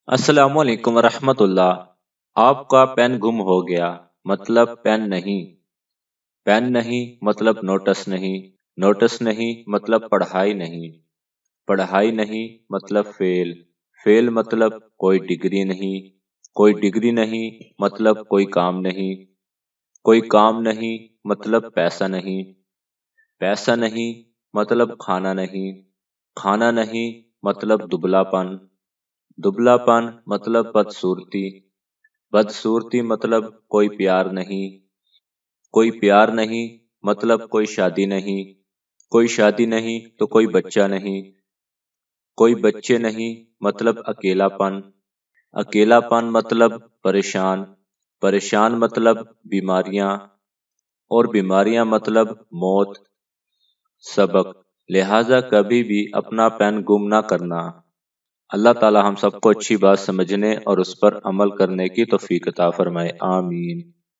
السلام علیکم ورحمۃ اللہ۔ آپ کا پین گم ہو گیا مطلب پین نہیں، پین نہیں مطلب نوٹس نہیں، نوٹس نہیں مطلب پڑھائی نہیں، پڑھائی نہیں مطلب فیل، فیل مطلب کوئی ڈگری نہیں، کوئی ڈگری نہیں مطلب کوئی کام نہیں، کوئی کام نہیں مطلب پیسہ نہیں، پیسہ نہیں مطلب کھانا نہیں، کھانا نہیں مطلب دبلا پن، دبلا پن مطلب بدصورتی، بدصورتی مطلب کوئی پیار نہیں، کوئی پیار نہیں مطلب کوئی شادی نہیں، کوئی شادی نہیں تو کوئی بچہ نہیں، کوئی بچے نہیں مطلب اکیلا پن، اکیلا پن مطلب پریشان، پریشان مطلب بیماریاں، اور بیماریاں مطلب موت۔ سبق: لہذا کبھی بھی اپنا پین گم نہ کرنا۔ اللہ تعالی ہم سب کو اچھی بات سمجھنے اور اس پر عمل کرنے کی توفیق عطا فرمائے، آمین۔